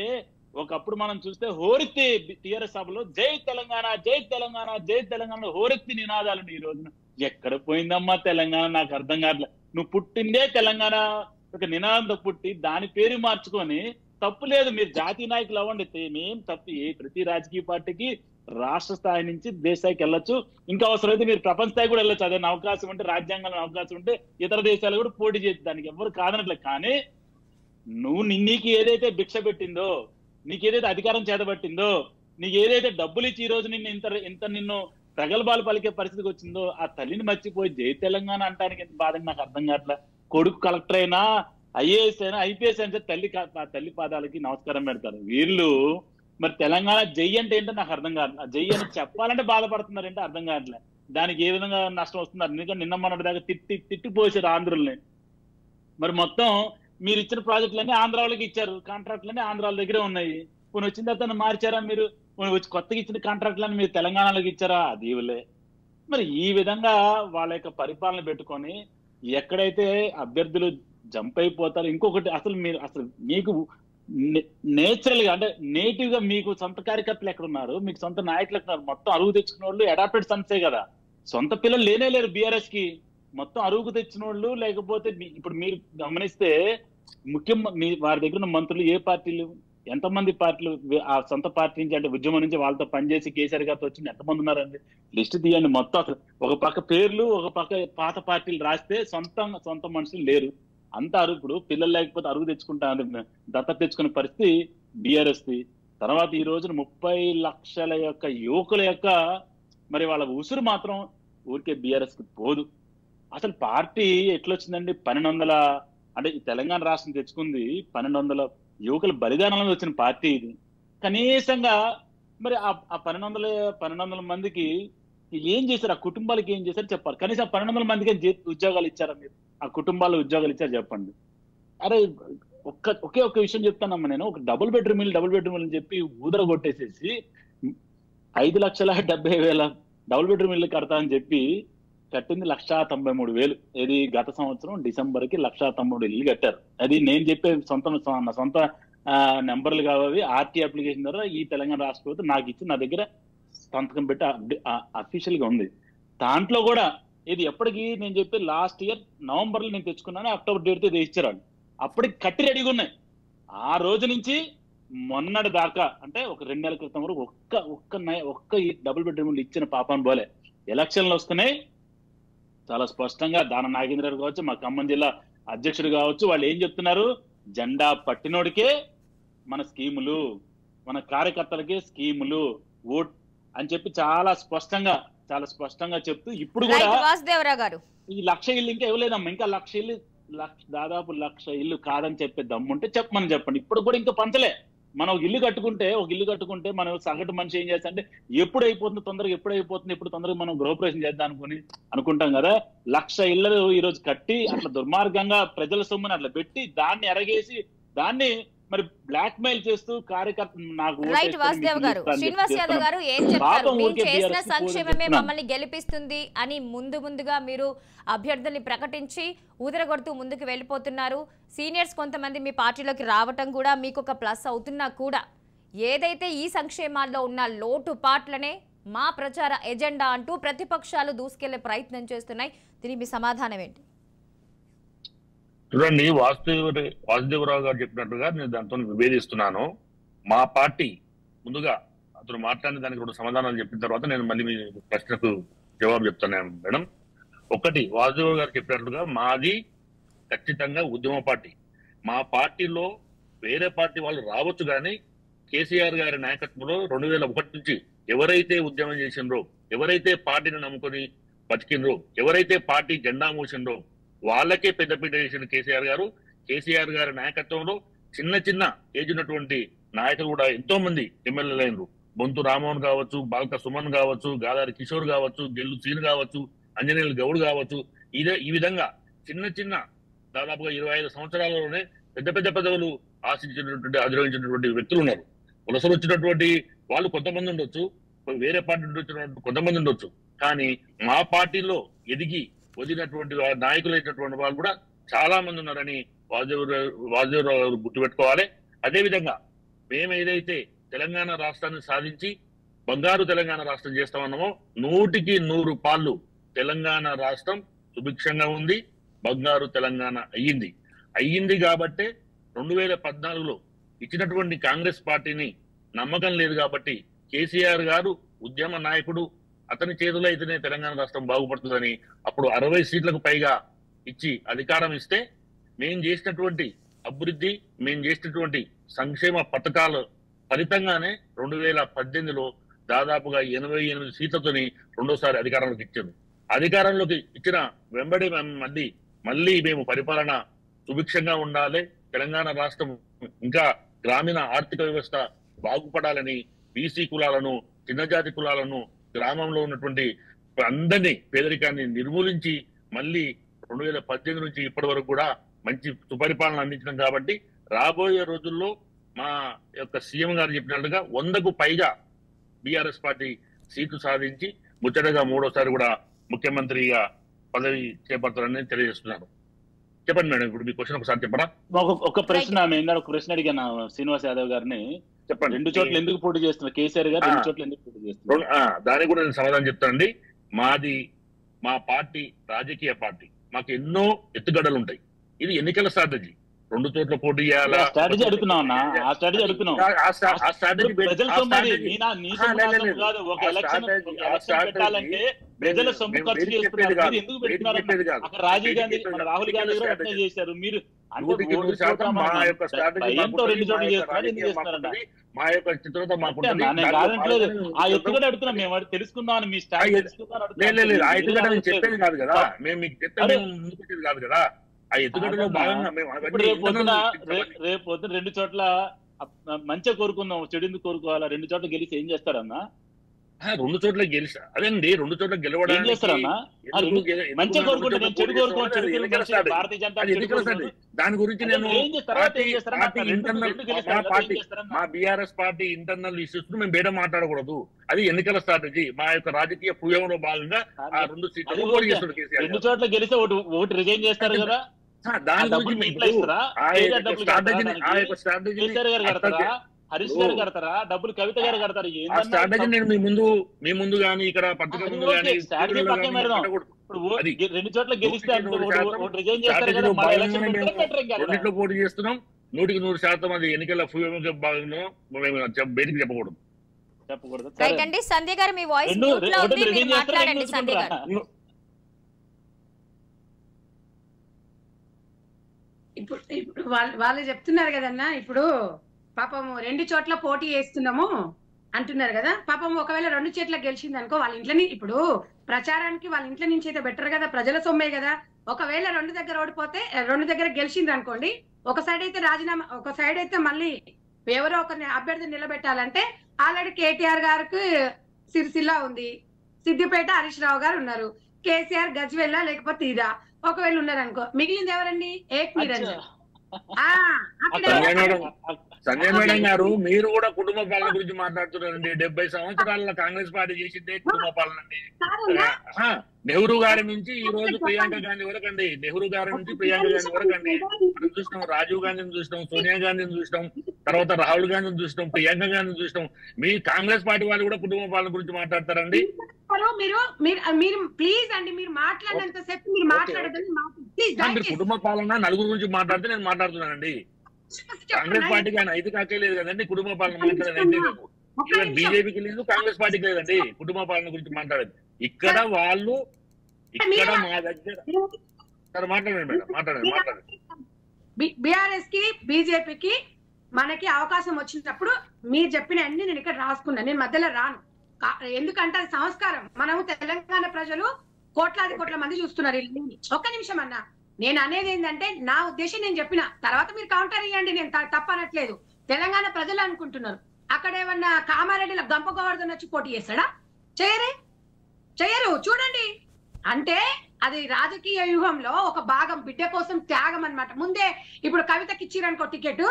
ఒకప్పుడు మనం చూస్తే హోరెత్తి టిఆర్ఎస్ సభలో జై తెలంగాణ జై తెలంగాణ జై తెలంగాణ హోరెత్తి నినాదాలు. ఈ రోజున ఎక్కడ పోయిందమ్మా తెలంగాణ? నాకు అర్థం కావట్లేదు. నువ్వు పుట్టిందే తెలంగాణ ఒక నినాదంతో పుట్టి దాని పేరు మార్చుకొని, తప్పు లేదు, మీరు జాతీయ నాయకులు అవ్వండి, మేం తప్పు. ప్రతి రాజకీయ పార్టీకి రాష్ట్ర స్థాయి నుంచి దేశ స్థాయికి వెళ్ళొచ్చు, ఇంకా అవసరమైతే మీరు ప్రపంచ స్థాయి కూడా వెళ్ళొచ్చు. అదే అవకాశం ఉంటే, రాజ్యాంగంలో అవకాశం ఉంటే ఇతర దేశాలు కూడా పోటీ చేసి, దానికి ఎవరు కాదనట్లేదు. కానీ నీకు ఏదైతే భిక్ష పెట్టిందో, నీకు ఏదైతే అధికారం చేతబట్టిందో, నీకు ఏదైతే డబ్బులు ఇచ్చి ఈ రోజు నిన్ను ప్రగల్భాలు పలికే పరిస్థితికి వచ్చిందో, ఆ తల్లిని మర్చిపోయి జై తెలంగాణ అంటానికి ఎంత బాధని నాకు అర్థం కావట్లే. కొడుకు కలెక్టర్ అయినా, ఐఏఎస్ అయినా, ఐపీఎస్ అయినా తల్లి పాదాలకి నమస్కారం పెడతారు. వీళ్ళు మరి తెలంగాణ జై అంటే ఏంటో నాకు అర్థం కావట్లేదు. జై అని చెప్పాలంటే బాధపడుతున్నారంటే అర్థం కావట్లే. దానికి ఏ విధంగా నష్టం వస్తున్నారు? ఎందుకంటే నిన్న మొన్నటి దాకా తిట్టిపోసారు ఆంధ్రుల్ని. మరి మొత్తం మీరు ఇచ్చిన ప్రాజెక్టులన్నీ ఆంధ్ర వాళ్ళకి ఇచ్చారు, కాంట్రాక్టులన్నీ ఆంధ్ర వాళ్ళ దగ్గరే ఉన్నాయి. కొన్ని వచ్చిన తర్వాత మార్చారా మీరు? వచ్చి కొత్తగా ఇచ్చిన కాంట్రాక్టులను మీరు తెలంగాణలోకి ఇచ్చారా? అది ఇవ్వలే. మరి ఈ విధంగా వాళ్ళ యొక్క పరిపాలన పెట్టుకొని ఎక్కడైతే అభ్యర్థులు జంప్ అయిపోతారు. ఇంకొకటి, అసలు మీకు నేచురల్ గా అంటే నేటివ్ గా మీకు సొంత కార్యకర్తలు ఎక్కడున్నారు, మీకు సొంత నాయకులు ఎక్కడున్నారు? మొత్తం అరుగు తెచ్చుకున్న వాళ్ళు అడాప్టెడ్ సన్సే కదా. సొంత పిల్లలు లేరు బీఆర్ఎస్ కి. మొత్తం అరుగు తెచ్చిన వాళ్ళు, లేకపోతే ఇప్పుడు మీరు గమనిస్తే ముఖ్యంగా వారి దగ్గర ఉన్న మంత్రులు ఏ పార్టీలు, ఎంతమంది పార్టీలు ఆ సొంత పార్టీ నుంచి అంటే ఉద్యమం నుంచి వాళ్ళతో పనిచేసి కేసీఆర్ గారితో వచ్చింది ఎంతమంది ఉన్నారండి? లిస్ట్ తీయండి మొత్తం. అసలు ఒక పక్క పేర్లు, ఒక పక్క పాత పార్టీలు రాస్తే సొంత మనుషులు లేరు. అంత ఇప్పుడు పిల్లలు లేకపోతే అరుగు తెచ్చుకుంటా దత్తత తెచ్చుకునే పరిస్థితి బీఆర్ఎస్ ది. తర్వాత ఈ రోజున 30 లక్షల యొక్క యువకుల యొక్క మరి వాళ్ళ ఉసురు మాత్రం ఊరికే బీఆర్ఎస్ కి పోదు. అసలు పార్టీ ఎట్లొచ్చిందండి? 1200 అంటే ఈ తెలంగాణ రాష్ట్రం తెచ్చుకుంది 1200 యువకుల బలిదానంలో వచ్చిన పార్టీ ఇది. కనీసంగా మరి ఆ 1200 మందికి ఏం చేశారు? ఆ కుటుంబాలకి ఏం చేశారు చెప్పాలి. కనీసం 1200 మందికి ఉద్యోగాలు ఇచ్చారా మీరు? ఆ కుటుంబాలు ఉద్యోగాలు ఇచ్చారు చెప్పండి. అరే ఒకే ఒక్క విషయం చెప్తానమ్మా నేను. ఒక డబుల్ బెడ్రూమ్ అని చెప్పి ఊదర కొట్టేసేసి 5,70,000 డబుల్ బెడ్రూమ్ ఇల్లు కడతా అని చెప్పి కట్టింది 1,93,000. ఇది గత సంవత్సరం డిసెంబర్ కి 1,93,000 ఇల్లు కట్టారు. అది నేను చెప్పే సొంత నెంబర్లు కావాలి. ఆర్టీ అప్లికేషన్ ద్వారా ఈ తెలంగాణ రాష్ట్ర ప్రభుత్వం నాకు ఇచ్చి నా దగ్గర సంతకం పెట్టి అఫీషియల్ గా ఉంది. దాంట్లో కూడా ఇది ఎప్పటికీ నేను చెప్పి లాస్ట్ ఇయర్ నవంబర్ లో నేను తెచ్చుకున్నాను, అక్టోబర్ డేట్ ఇది ఇచ్చారు. అప్పటికి కట్టి రెడీగా ఉన్నాయి. ఆ రోజు నుంచి మొన్నటి దాకా అంటే ఒక 2 నెలల క్రితం వరకు ఒక్క డబుల్ బెడ్రూమ్ ఇచ్చిన పాపాన్ని పోలే. ఎలక్షన్లు వస్తున్నాయి, చాలా స్పష్టంగా దాన నాగేంద్ర గారు కావచ్చు, మా ఖమ్మం జిల్లా అధ్యక్షుడు కావచ్చు, వాళ్ళు ఏం చెప్తున్నారు? జెండా పట్టినోడికే మన స్కీములు, మన కార్యకర్తలకే స్కీములు, ఓట్ అని చెప్పి చాలా స్పష్టంగా చెప్తూ ఇప్పుడు కూడా వాసుదేవరావు గారు ఈ 1,00,000 ఇల్లు ఇంకా ఇవ్వలేదమ్మా. ఇంకా 1,00,000 ఇల్లు, దాదాపు 1,00,000 ఇల్లు కాదని చెప్పే దమ్ముంటే చెప్పండి. ఇప్పుడు కూడా ఇంకా పంచలే. మనం ఒక ఇల్లు కట్టుకుంటే మనం సగటు మనిషి ఏం చేస్తా అంటే ఎప్పుడు అయిపోతుంది ఇప్పుడు తొందరగా మనం గృహప్రవేశం చేద్దాం అనుకుంటాం కదా. 1,00,000 ఇళ్ళు ఈ రోజు కట్టి అట్లా దుర్మార్గంగా ప్రజల సొమ్ముని అట్లా పెట్టి దాన్ని ఎరగేసి దాన్ని మరి బ్లాక్ మెయిల్ చేస్తూ కార్యకర్తలు నాకు రైట్ వాసుదేవ్ గారు, శ్రీనివాస్ యాదవ్ గారు ఏం చెప్తారు? మీరు చేసిన సంక్షేమమే మమ్మల్ని గెలిపిస్తుంది అని ముందుగా మీరు అభ్యర్థుల్ని ప్రకటించి ఊదరగొడుతూ ముందుకు వెళ్ళిపోతున్నారు. సీనియర్స్ కొంతమంది మీ పార్టీలోకి రావటం కూడా మీకు ఒక ప్లస్ అవుతున్నా కూడా ఏదైతే ఈ సంక్షేమాల్లో ఉన్న లోటుపాట్లనే మా ప్రచార ఎజెండా అంటూ ప్రతిపక్షాలు దూసుకెళ్లే ప్రయత్నం చేస్తున్నాయి. దీనికి మీ సమాధానం ఏంటి? చూడండి, వాసుదేవరావు గారు చెప్పినట్టుగా నేను దాంతో విభేదిస్తున్నాను. మా పార్టీ ముందుగా అతను మాట్లాడిన దానికి కూడా సమాధానాలు చెప్పిన తర్వాత నేను మళ్ళీ మీ ప్రశ్నకు జవాబు చెప్తాను మేడం. ఒకటి, వాసుదేవరావు గారు చెప్పినట్టుగా మాది ఖచ్చితంగా ఉద్యమ పార్టీ. మా పార్టీలో వేరే పార్టీ వాళ్ళు రావచ్చు, కానీ కేసీఆర్ గారి నాయకత్వంలో 2001 నుంచి ఎవరైతే ఉద్యమం చేసిండ్రో, ఎవరైతే పార్టీని నమ్ముకొని బతికిండ్రో, ఎవరైతే పార్టీ జెండా మూసిండ్రో వాళ్ళకే పెద్దపీట వేసిన కేసీఆర్ గారి నాయకత్వంలో చిన్న ఏజ్ ఉన్నటువంటి నాయకులు కూడా ఎంతో మంది ఎమ్మెల్యేలు అయినరు. బొంతు రామ్మోహన్ కావచ్చు, బాల్క సుమన్ కావచ్చు, గాదారి కిషోర్ కావచ్చు, గెల్లు సీన్ కావచ్చు, అంజనేయులు గౌడ్ కావచ్చు. ఈ విధంగా చిన్న దాదాపుగా 25 సంవత్సరాలలోనే పెద్ద పదవులు అధిరోహించినటువంటి వ్యక్తులు ఉన్నారు. వలసలు వచ్చినటువంటి వాళ్ళు కొంతమంది ఉండొచ్చు, వేరే పార్టీ వచ్చినటువంటి కొంతమంది ఉండొచ్చు, కానీ మా పార్టీలో ఎదిగి వదిలినటువంటి నాయకులు అయినటువంటి వాళ్ళు కూడా చాలా మంది ఉన్నారని వాసుదేవరావు గుర్తుపెట్టుకోవాలి. అదేవిధంగా మేము ఏదైతే తెలంగాణ రాష్ట్రాన్ని సాధించి బంగారు తెలంగాణ రాష్ట్రం చేస్తామన్నామో 100కి 100 పాళ్ళు తెలంగాణ రాష్ట్రం సుభిక్షంగా ఉంది, బంగారు తెలంగాణ అయ్యింది కాబట్టే 2014లో ఇచ్చినటువంటి కాంగ్రెస్ పార్టీని నమ్మకం లేదు కాబట్టి కేసీఆర్ గారు ఉద్యమ నాయకుడు, అతని చేతిలో అయితేనే తెలంగాణ రాష్ట్రం బాగుపడుతుందని అప్పుడు 60 సీట్లకు పైగా ఇచ్చి అధికారం ఇస్తే మేం చేసినటువంటి అభివృద్ధి, మేం చేసినటువంటి సంక్షేమ పథకాల ఫలితంగానే 2018లో దాదాపుగా 88 సీట్లతోని రెండోసారి అధికారంలోకి ఇచ్చారు. అధికారంలోకి ఇచ్చిన వెంబడి మళ్ళీ మేము పరిపాలన సుభిక్షంగా ఉండాలి, తెలంగాణ రాష్ట్రం ఇంకా గ్రామీణ ఆర్థిక వ్యవస్థ బాగుపడాలని బీసీ కులాలను, చిన్నజాతి కులాలను, గ్రామంలో ఉన్నటువంటి అందరినీ పేదరికాన్ని నిర్మూలించి మళ్ళీ 2018 నుంచి ఇప్పటి వరకు కూడా మంచి సుపరిపాలన అందించడం కాబట్టి రాబోయే రోజుల్లో మా యొక్క సీఎం గారు చెప్పినట్టుగా 100కు పైగా బీఆర్ఎస్ పార్టీ సీట్లు సాధించి ముచ్చటగా 3వసారి కూడా ముఖ్యమంత్రిగా పదవి చేపడతారని తెలియజేస్తున్నాను. చెప్పండి మేడం, ఇప్పుడు మీ క్వశ్చన్ ఒకసారి చెప్పరా? ఒక ప్రశ్న ఒక ప్రశ్న అడిగాను శ్రీనివాస్ యాదవ్ గారిని. చెప్పండి. 2 చోట్ల ఎందుకు పోటీ చేస్తున్నారు కేసీఆర్ గారు? 2 చోట్ల ఎందుకు పోటీ చేస్తున్నారు? దానికి కూడా నేను సమాధానం చెప్తానండి. మా పార్టీ రాజకీయ పార్టీ, మాకు ఎన్నో ఎత్తుగడలు ఉంటాయి. ఇది ఎన్నికల స్ట్రాటజీ. 2 చోట్ల పోటీ చేయాలా స్ట్రాటజీ అడుగుతున్నాం అన్న, ఆ స్ట్రాటజీ అడుగుతున్నాం. ప్రజల సొమ్ము ఖర్చు చేస్తున్నారు, ఎందుకు పెడుతున్నారు? రాజీవ్ గాంధీ, రాహుల్ గాంధీ కూడా అట్లే చేశారు. మీరు మా యొక్క చిత్రత మాకు ఆ ఎత్తుగడ అడుగుతున్నాం మేము, తెలుసుకుందాం మీ స్టాండ్ తెలుసుకుందాం. చెప్పేది కాదు కదా, మేము మీకు చెప్తే ముందు పెట్టేది కాదు కదా. ఆ ఎత్తుగడలో భాగంగా రేపు పొద్దున 2 చోట్ల మంచిగా కోరుకుందాం, చెడు కోరుకోవాలా? 2 చోట్ల గెలిచి ఏం చేస్తారన్నా? 2 చోట్ల గెలిచా అదండి. 2 చోట్ల గెలవడానికి చేస్తారన్నా? మంచిగా కోరుకుంటే నేను చెడు కోరుకోవాలి. భారతీయ జనతా దాని గురించి నేను మా బీఆర్ఎస్ పార్టీ ఇంటర్నల్ ఇష్యూస్ మేము బయట మాట్లాడకూడదు. అది ఎన్నికల స్ట్రాటజీ. మా యొక్క రాజకీయ పుయ్యంలో భాగంగా ఆ 2 సీట్లు పోటీ చేస్తారు కేసీఆర్. 2 చోట్ల గెలిస్తే ఓటు రిజైన్ చేస్తారు కదా. దాని గురించి హరీష్ గారు కడతారా? డబ్బులు కవిత గారు కడతారు? స్ట్రాటజీ నేను మీ ముందు గానీ ఇక్కడ పత్రిక ముందు గానీ 2 చోట్ల గెలిస్తే రిజైన్ చేస్తారు కదా. రెండిట్లో పోటీ చేస్తున్నాం. 100కి 100% అది ఎన్నికల భాగంలో బయటికి చెప్పకూడదు. సంధ్య గారు మీ వాయిస్ మ్యూట్ లో ఉంది, మీరు మాట్లాడండి సంధ్య గారు. ఇప్పుడు వాళ్ళు చెప్తున్నారు కదన్నా, ఇప్పుడు పాపం 2 చోట్ల పోటీ చేస్తున్నాము అంటున్నారు కదా. పాపం ఒకవేళ 2 చోట్ల గెలిచింది అనుకో, వాళ్ళ ఇంట్లోని ఇప్పుడు ప్రచారానికి వాళ్ళ ఇంట్లో నుంచి అయితే బెటర్ కదా, ప్రజల సొమ్మే కదా. ఒకవేళ 2 దగ్గర ఓడిపోతే 2 దగ్గర గెలిచింది అనుకోండి, ఒక సైడ్ అయితే రాజీనామా, ఒక సైడ్ అయితే మళ్ళీ ఎవరో ఒకరిని అభ్యర్థిని నిలబెట్టాలంటే ఆల్రెడీ కేటీఆర్ గారికి సిరిసిల్ల ఉంది, సిద్దిపేట హరీష్ రావు గారు ఉన్నారు, కేసీఆర్ గజ్వెల్ల లేకపోతే ఇదా ఒకవేళ ఉన్నారనుకో, మిగిలింది ఎవరండి? ఏక్ నిరంజన్. సంజయ్ మేడం గారు, మీరు కూడా కుటుంబ పాలన గురించి మాట్లాడుతున్నారండి. 70 సంవత్సరాల కాంగ్రెస్ పార్టీ చేసిందే కుటుంబ పాలన అండి. నెహ్రూ గారి నుంచి ఈ రోజు ప్రియాంక గాంధీ వరకు అండి. నెహ్రూ గారి నుంచి ప్రియాంక గాంధీ వరకు అండి. మనం చూసినాం, రాజీవ్ గాంధీని చూసినాం, సోనియా గాంధీని చూసినాం, తర్వాత రాహుల్ గాంధీని చూసినాం, ప్రియాంక గాంధీని చూసినాం. మీ కాంగ్రెస్ పార్టీ వాళ్ళు కూడా కుటుంబ పాలన గురించి మాట్లాడతారండి. మీరు ప్లీజ్ అండి, మీరు మాట్లాడినంత సేపు మీరు మాట్లాడదండి. కుటుంబ పాలన నలుగురు గురించి మాట్లాడితే నేను మాట్లాడుతున్నానండి. కాంగ్రెస్ పార్టీకి ఆయన అయితే కాకేలేదు కదండి కుటుంబ పాలన మాట్లాడేది. ఈవెన్ బీజేపీకి లేదు, కాంగ్రెస్ పార్టీకి లేదండి కుటుంబ పాలన గురించి మాట్లాడేది. ఇక్కడ వాళ్ళు మా దగ్గర మాట్లాడండి మేడం, మాట్లాడండి. బీఆర్ఎస్ కి బీజేపీకి మనకి అవకాశం వచ్చినప్పుడు మీరు చెప్పిన అన్ని నేను ఇక్కడ రాసుకున్నాను. నేను మధ్యలో రాను, ఎందుకంటే అది సంస్కారం. మనము తెలంగాణ ప్రజలు కోట్ల మంది చూస్తున్నారు. ఒక్క నిమిషం అన్నా, నేను అనేది ఏంటంటే నా ఉద్దేశం నేను చెప్పిన తర్వాత మీరు కౌంటర్ ఇవ్వండి, నేను తప్పనట్లేదు. తెలంగాణ ప్రజలు అనుకుంటున్నారు అక్కడ ఏమన్నా కామారెడ్డిలో గంప గోవర్ధన్ వచ్చి పోటీ చేస్తాడా? చేయరు. చూడండి, అంటే అది రాజకీయ వ్యూహంలో ఒక భాగం, బిడ్డ కోసం త్యాగం అన్నమాట. ముందే ఇప్పుడు కవితకి ఇచ్చిరనుకో టికెట్,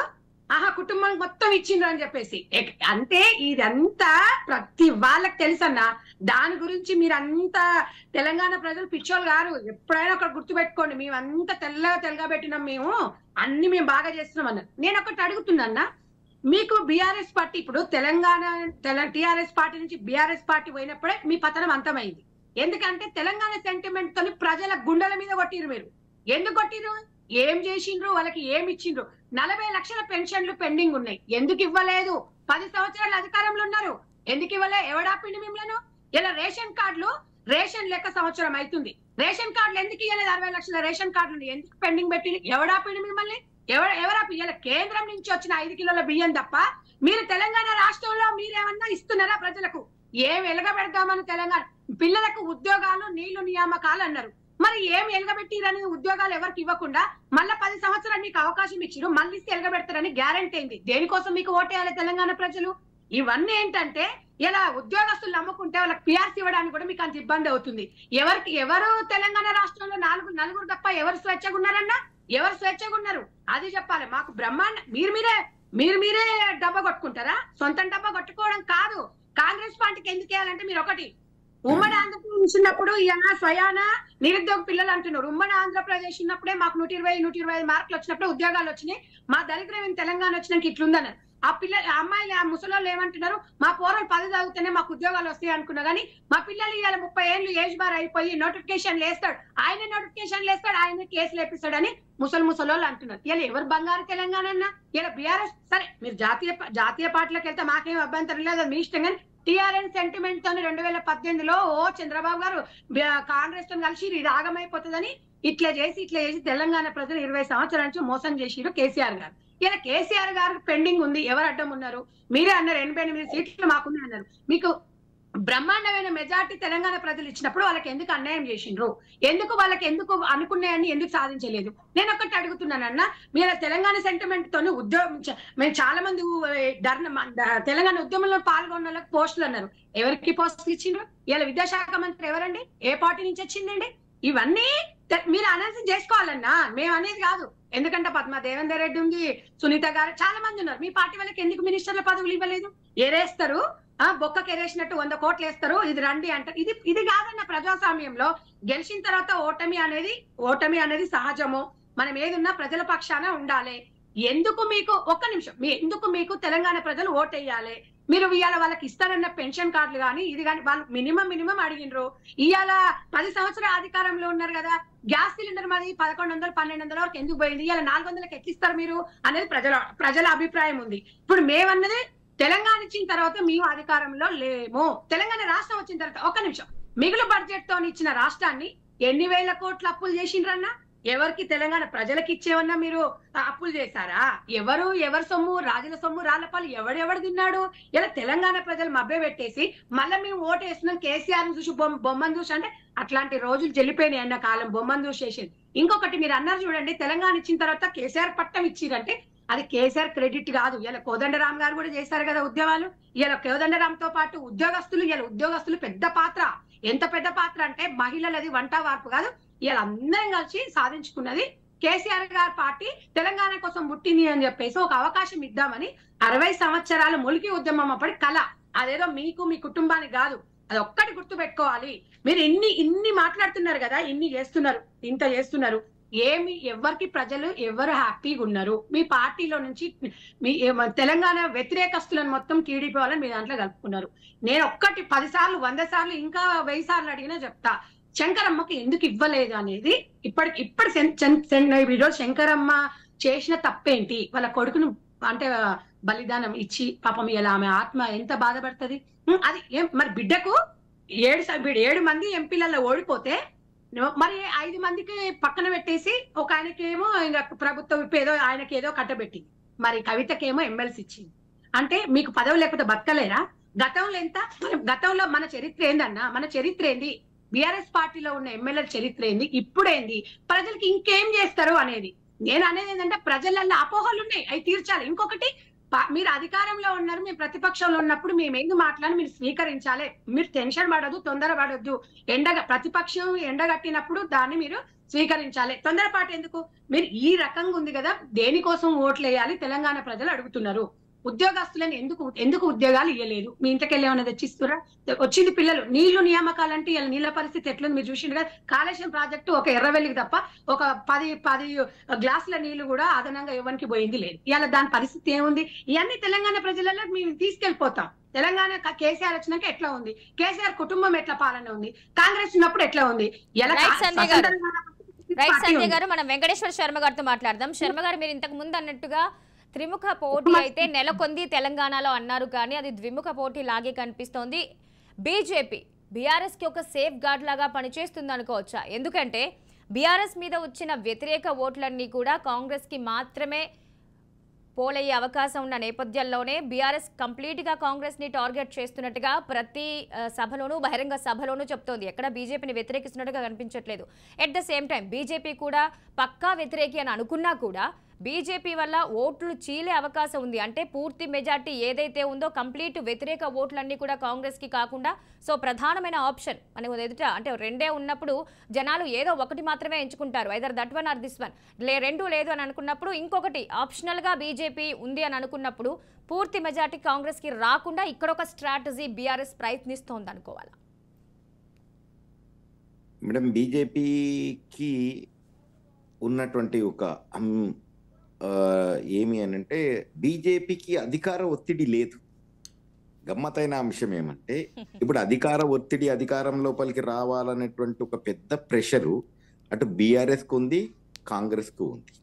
కుటుంబం మొత్తం ఇచ్చిండ్రు అని చెప్పేసి, అంటే ఇదంతా ప్రతి వాళ్ళకి తెలుసన్నా. దాని గురించి మీరంతా తెలంగాణ ప్రజలు పిచ్చోళ్ళు గారు. ఎప్పుడైనా ఒక గుర్తు పెట్టుకోండి, మేమంతా తెల్లగా పెట్టినాం, మేము అన్ని బాగా చేస్తున్నాం అన్నారు. నేను ఒకటి అడుగుతున్నా, మీకు బీఆర్ఎస్ పార్టీ ఇప్పుడు తెలంగాణ టిఆర్ఎస్ పార్టీ నుంచి బీఆర్ఎస్ పార్టీ పోయినప్పుడే మీ పతనం అంతమైంది. ఎందుకంటే తెలంగాణ సెంటిమెంట్ తోని ప్రజల గుండెల మీద కొట్టిరు. మీరు ఎందుకు కొట్టిరు? ఏం చేసిండ్రు? వాళ్ళకి ఏమి ఇచ్చిండ్రు? 40 లక్షల పెన్షన్లు పెండింగ్ ఉన్నాయి, ఎందుకు ఇవ్వలేదు? 10 సంవత్సరాల అధికారంలో ఉన్నారు, ఎందుకు ఇవ్వలే? ఎవడాపిండి మిమ్మల్ని? ఇలా రేషన్ కార్డులు రేషన్ లెక్క సంవత్సరం అవుతుంది, రేషన్ కార్డులు ఎందుకు ఇవ్వలేదు? 60 లక్షల రేషన్ కార్డులు ఎందుకు పెండింగ్ పెట్టి? ఎవడాపిండి మిమ్మల్ని? ఎవరాపి? ఇలా కేంద్రం నుంచి వచ్చిన 5 కిలోల బియ్యం తప్ప మీరు తెలంగాణ రాష్ట్రంలో మీరేమన్నా ఇస్తున్నారా ప్రజలకు? ఏం ఎలగబెడతామని తెలంగాణ పిల్లలకు ఉద్యోగాలు నీళ్లు నియామకాలు అన్నారు, మరి ఏం ఎలగబెట్టిరని ఉద్యోగాలు ఎవరికి ఇవ్వకుండా మళ్ళీ 10 సంవత్సరాలు మీకు అవకాశం ఇచ్చిరు, మళ్ళీ ఎలగబెడతారని గ్యారంటీ అయింది. దేనికోసం మీకు ఓటేయాలి తెలంగాణ ప్రజలు? ఇవన్నీ ఏంటంటే ఇలా ఉద్యోగస్తులు నమ్ముకుంటే వాళ్ళకి పిఆర్సీ ఇవ్వడానికి కూడా మీకు అంత ఇబ్బంది అవుతుంది. ఎవరు తెలంగాణ రాష్ట్రంలో నలుగురు తప్ప ఎవరు స్వేచ్ఛగా ఉన్నారన్నా? ఎవరు స్వేచ్ఛగా ఉన్నారు అది చెప్పాలి మాకు. బ్రహ్మాండ మీరే డబ్బా కొట్టుకుంటారా? సొంతం డబ్బా కొట్టుకోవడం కాదు. కాంగ్రెస్ పార్టీకి ఎందుకు వేయాలంటే మీరు ఒకటి, ఉమ్మడి ఆంధ్రప్రదేశ్ ఉన్నప్పుడు స్వయాన నిరుద్యోగ పిల్లలు అంటున్నారు. ఉమ్మడి ఆంధ్రప్రదేశ్ ఉన్నప్పుడే మాకు 120 మార్కులు వచ్చినప్పుడే ఉద్యోగాలు వచ్చినాయి, మా దళిద్రం తెలంగాణ వచ్చినాక ఇట్లుందన్నారు. ఆ అమ్మాయిలు ఆ ముసలోళ్ళు ఏమంటున్నారు? మా పోరలు 10 చదివితేనే మాకు ఉద్యోగాలు వస్తాయి అనుకున్నా కానీ మా పిల్లలు ఇవాళ 30 ఏళ్ళు ఏజ్ బార్ అయిపోయి నోటిఫికేషన్ లేస్తాడు, ఆయన కేసులు వేపిస్తాడని ముసలోళ్ళు అంటున్నారు. ఇలా ఎవరు బంగారు తెలంగాణ అన్నా? ఇలా బీఆర్ఎస్ సరే మీరు జాతీయ పార్టీలకు వెళ్తే మాకేం అభ్యంతరం లేదు, మీ ఇష్టం. కానీ టీఆర్ఎస్ సెంటిమెంట్ తోని 2018లో చంద్రబాబు గారు కాంగ్రెస్ తో కలిసి ఇది ఆగమైపోతుందని ఇట్లా చేసి తెలంగాణ ప్రజలు 20 సంవత్సరాల నుంచి మోసం చేసిరు కేసీఆర్ గారు. ఇలా కేసీఆర్ గారు పెండింగ్ ఉంది, ఎవరు అడ్డం ఉన్నారు? మీరే అన్నారు 88 సీట్లు మాకున్నాయి అన్నారు. మీకు బ్రహ్మాండమైన మెజార్టీ తెలంగాణ ప్రజలు ఇచ్చినప్పుడు వాళ్ళకి ఎందుకు అన్యాయం చేసిండ్రు? వాళ్ళకి ఎందుకు అనుకున్నాయని ఎందుకు సాధించలేదు? నేను ఒకటి అడుగుతున్నానన్నా, మీరు తెలంగాణ సెంటిమెంట్ తోని మేము చాలా మంది తెలంగాణ ఉద్యమంలో పాల్గొన్న వాళ్ళకి పోస్టులు అన్నారు, ఎవరికి పోస్టులు ఇచ్చిండ్రు? ఇలా విద్యాశాఖ మంత్రి ఎవరండి? ఏ పార్టీ నుంచి వచ్చిందండి? ఇవన్నీ మీరు అనాలిసిస్ చేసుకోవాలన్నా, మేము అనేది కాదు. ఎందుకంటే పద్మా దేవేందర్ రెడ్డి ఉంది, సునీత గారు, చాలా మంది ఉన్నారు. మీ పార్టీ వాళ్ళకి ఎందుకు మినిస్టర్ల పదవులు ఇవ్వలేదు? ఎరేస్తారు, బొక్కకి ఎరేసినట్టు 100 కోట్లు వేస్తారు, ఇది రండి అంటారు. ఇది కాదన్న ప్రజాస్వామ్యంలో గెలిచిన తర్వాత ఓటమి అనేది సహజము. మనం ఏదున్నా ప్రజల పక్షాన ఉండాలి. ఎందుకు మీకు తెలంగాణ ప్రజలు ఓటేయాలి? మీరు ఇవాళ వాళ్ళకి ఇస్తారన్న పెన్షన్ కార్డులు కానీ ఇది కానీ వాళ్ళు మినిమం అడిగినరు. ఇవాళ 10 సంవత్సరాల అధికారంలో ఉన్నారు కదా, గ్యాస్ సిలిండర్ మాది 1100-1200 వరకు ఎందుకు పోయింది? ఇవాళ 400కి ఎక్కిస్తారు మీరు అనేది ప్రజల అభిప్రాయం ఉంది. ఇప్పుడు మేమన్నది తెలంగాణ ఇచ్చిన తర్వాత మేము అధికారంలో లేము. తెలంగాణ రాష్ట్రం వచ్చిన తర్వాత మిగులు బడ్జెట్ తో ఇచ్చిన రాష్ట్రాన్ని ఎన్ని వేల కోట్ల అప్పులు చేసిండ్రన్నా? ఎవరికి? తెలంగాణ ప్రజలకి ఇచ్చేవన్నా మీరు అప్పులు చేశారా? ఎవరి సొమ్ము? రాజుల సొమ్ము రాళ్లపాలు ఎవడెవడు తిన్నాడు? ఇలా తెలంగాణ ప్రజలు మభ్య పెట్టేసి మళ్ళీ మేము ఓటు వేస్తున్నాం కేసీఆర్ చూసి బొమ్మను చూసి అంటే అట్లాంటి రోజులు చెల్లిపోయినాయి అన్న కాలం. బొమ్మను చూసేసేది. ఇంకొకటి మీరు అన్నారు చూడండి, తెలంగాణ ఇచ్చిన తర్వాత కేసీఆర్ పట్టం ఇచ్చిరంటే అది కేసీఆర్ క్రెడిట్ కాదు. ఇలా కోదండరామ్ గారు కూడా చేశారు కదా ఉద్యమాలు. ఇలా కోదండరామ్ తో పాటు ఉద్యోగస్తులు పెద్ద పాత్ర. ఎంత పెద్ద పాత్ర అంటే మహిళలది వంట వార్పు కాదు, ఇలా అందరం కలిసి సాధించుకున్నది కేసీఆర్ గారి పార్టీ. తెలంగాణ కోసం పుట్టింది అని చెప్పేసి ఒక అవకాశం ఇద్దామని 60 సంవత్సరాలు మొలికి ఉద్యమం అప్పటి కళ. అదేదో మీకు మీ కుటుంబానికి కాదు, అది ఒక్కటి గుర్తు పెట్టుకోవాలి. మీరు ఇన్ని మాట్లాడుతున్నారు కదా, ఇంత చేస్తున్నారు, ఎవరికి ప్రజలు ఎవరు హ్యాపీగా ఉన్నారు? మీ పార్టీలో నుంచి మీ తెలంగాణ వ్యతిరేకస్తులను మొత్తం టీడీపీ వాళ్ళని మీ దాంట్లో కలుపుకున్నారు. నేను ఒక్కటి 10 సార్లు 100 సార్లు ఇంకా 1000 సార్లు అడిగినా చెప్తా, శంకరమ్మకి ఎందుకు ఇవ్వలేదు అనేది. ఈరోజు శంకరమ్మ చేసిన తప్పేంటి? వాళ్ళ కొడుకును అంటే బలిదానం ఇచ్చి పాపం ఇలా ఆమె ఆత్మ ఎంత బాధపడుతుంది? అది మరి బిడ్డకు 7 మంది ఎంపీలలో ఓడిపోతే మరి 5 మందికి పక్కన పెట్టేసి ఒక ఆయనకేమో ఇంకా ప్రభుత్వం ఏదో ఆయనకి ఏదో కట్టబెట్టింది, మరి కవితకేమో ఎమ్మెల్సీ ఇచ్చింది. అంటే మీకు పదవి లేకపోతే బతకలేరా? గతంలో మన చరిత్ర ఏందన్నా? మన చరిత్ర ఏంది? బీఆర్ఎస్ పార్టీలో ఉన్న ఎమ్మెల్యేల చరిత్ర ఏంది? ఇప్పుడేంది? ప్రజలకి ఇంకేం చేస్తారు అనేది. నేను అనేది ఏంటంటే ప్రజలలో అపోహలు ఉన్నాయి, అవి తీర్చాలి. ఇంకొకటి, మీరు అధికారంలో ఉన్నారు, మేము ప్రతిపక్షంలో ఉన్నప్పుడు మేము ఎందుకు మాట్లాడి మీరు స్వీకరించాలి. మీరు టెన్షన్ పడద్దు, తొందర పడొద్దు. ప్రతిపక్షం ఎండగట్టినప్పుడు దాన్ని మీరు స్వీకరించాలి. తొందరపాటు ఎందుకు? మీరు ఈ రకంగా ఉంది కదా, దేనికోసం ఓట్లు వేయాలి తెలంగాణ ప్రజలు అడుగుతున్నారు. ఉద్యోగస్తులను ఎందుకు ఉద్యోగాలు ఇవ్వలేదు? మీ ఇంటికెళ్ళి ఏమైనా తెచ్చిస్తురా? వచ్చింది పిల్లలు నీళ్లు నియామకాలంటే ఇలా నీళ్ళ పరిస్థితి ఎట్లుంది మీరు చూసిండు కదా. కాళేశ్వరం ప్రాజెక్టు ఒక ఎర్రవెల్లికి తప్ప ఒక 10 గ్లాసుల నీళ్లు కూడా అదనంగా ఇవ్వడానికి పోయింది లేదు. ఇవాళ దాని పరిస్థితి ఏముంది? ఇవన్నీ తెలంగాణ ప్రజలలో మేము తీసుకెళ్లిపోతాం. తెలంగాణ కేసీఆర్ వచ్చినాక ఎట్లా ఉంది, కేసీఆర్ కుటుంబం ఎట్లా పాలన ఉంది, కాంగ్రెస్ ఉన్నప్పుడు ఎట్లా ఉంది, రైట్ సంజయ్ గారు. మనం వెంకటేశ్వర శర్మ గారితో మాట్లాడదాం. శర్మ గారు, మీరు ఇంతకు ముందు అన్నట్టుగా త్రిముఖ పోటీ అయితే నెలకొంది తెలంగాణలో అన్నారు, కానీ అది ద్విముఖ పోటీ లాగే కనిపిస్తోంది. బీజేపీ బీఆర్ఎస్ కి ఒక సేఫ్ గార్డ్ లాగా పనిచేస్తుంది అనుకోవచ్చా? ఎందుకంటే బీఆర్ఎస్ మీద వచ్చిన వ్యతిరేక ఓట్లన్నీ కూడా కాంగ్రెస్ కి మాత్రమే పోలయ్యే అవకాశం ఉన్న నేపథ్యంలోనే బీఆర్ఎస్ కంప్లీట్ గా కాంగ్రెస్ ని టార్గెట్ చేస్తున్నట్టుగా ప్రతి సభలోనూ బహిరంగ సభలోనూ చెప్తోంది. ఎక్కడ బీజేపీని వ్యతిరేకిస్తున్నట్టుగా కనిపించట్లేదు. At the same time BJP కూడా పక్కా వ్యతిరేకి అని అనుకున్నా కూడా బీజేపీ వల్ల ఓట్లు చీలే అవకాశం ఉంది. అంటే పూర్తి మెజార్టీ ఏదైతే ఉందో కంప్లీట్ వ్యతిరేక ఓట్లన్నీ కూడా కాంగ్రెస్ కి కాకుండా, సో ప్రధానమైన ఆప్షన్ మన ఎదుట అంటే రెండే ఉన్నప్పుడు జనాలు ఏదో ఒకటి మాత్రమే ఎంచుకుంటారు, either that one or this one. రెండు లేదు అని అనుకున్నప్పుడు ఇంకొకటి ఆప్షనల్ గా బీజేపీ ఉంది అని అనుకున్నప్పుడు పూర్తి మెజార్టీ కాంగ్రెస్ కి రాకుండా ఇక్కడ ఒక స్ట్రాటజీ బీఆర్ఎస్ ప్రయత్నిస్తోంది అనుకోవాలా? మేడం, బీజేపీకి ఉన్నటువంటి ఒక ఏమి అని అంటే బీజేపీకి అధికార ఒత్తిడి లేదు. గమ్మతైన అంశం ఏమంటే ఇప్పుడు అధికార ఒత్తిడి, అధికారం లోపలికి రావాలనేటువంటి ఒక పెద్ద ప్రెషరు అటు బీఆర్ఎస్ కు ఉంది, కాంగ్రెస్ కు ఉంది.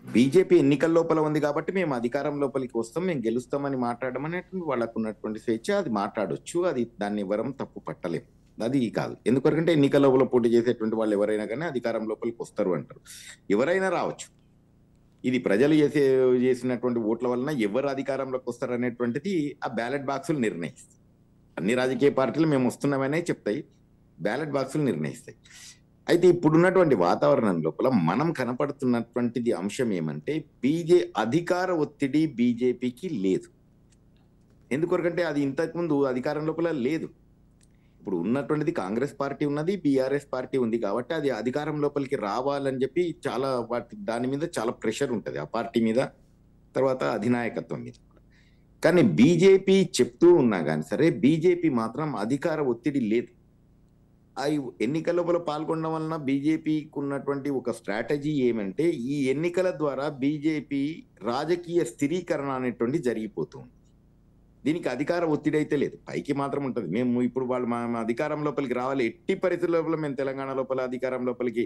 బీజేపీ ఎన్నికల లోపల ఉంది కాబట్టి మేము అధికారం లోపలికి వస్తాం, మేము గెలుస్తామని మాట్లాడడం అనేటువంటి వాళ్ళకు ఉన్నటువంటి స్వేచ్ఛ, అది మాట్లాడొచ్చు, అది దాన్ని ఎవరం తప్పు పట్టలేము. అది కాదు. ఎందుకంటే ఎన్నికల లోపల పోటీ చేసేటువంటి వాళ్ళు ఎవరైనా కానీ అధికారం లోపలికి వస్తారు అంటారు. ఎవరైనా రావచ్చు. ఇది ప్రజలు చేసినటువంటి ఓట్ల వలన ఎవరు అధికారంలోకి వస్తారు అనేటువంటిది ఆ బ్యాలెట్ బాక్సులు నిర్ణయిస్తాయి. అన్ని రాజకీయ పార్టీలు మేము వస్తున్నామనే చెప్తాయి, బ్యాలెట్ బాక్సులు నిర్ణయిస్తాయి. అయితే ఇప్పుడున్నటువంటి వాతావరణం లోపల మనం కనపడుతున్నటువంటిది అంశం ఏమంటే అధికార ఒత్తిడి బీజేపీకి లేదు. ఎందుకంటే అది ఇంతకుముందు అధికారం లోపల లేదు. ఇప్పుడు ఉన్నటువంటిది కాంగ్రెస్ పార్టీ ఉన్నది, బీఆర్ఎస్ పార్టీ ఉంది కాబట్టి అది అధికారం లోపలికి రావాలని చెప్పి చాలా దాని మీద చాలా ప్రెషర్ ఉంటుంది, ఆ పార్టీ మీద, తర్వాత అధినాయకత్వం మీద. కానీ బీజేపీ చెప్తూ ఉన్నా కానీ సరే బీజేపీ మాత్రం అధికార ఒత్తిడి లేదు. ఎన్నికల లోపల పాల్గొనడం వలన బీజేపీకి ఉన్నటువంటి ఒక స్ట్రాటజీ ఏమంటే ఈ ఎన్నికల ద్వారా బీజేపీ రాజకీయ స్థిరీకరణ అనేటువంటి జరిగిపోతుంది. దీనికి అధికార ఒత్తిడి అయితే లేదు, పైకి మాత్రం ఉంటుంది. మేము ఇప్పుడు వాళ్ళు మా అధికారం లోపలికి రావాలి, ఎట్టి పరిస్థితుల లోపల మేము తెలంగాణ లోపల అధికారం లోపలికి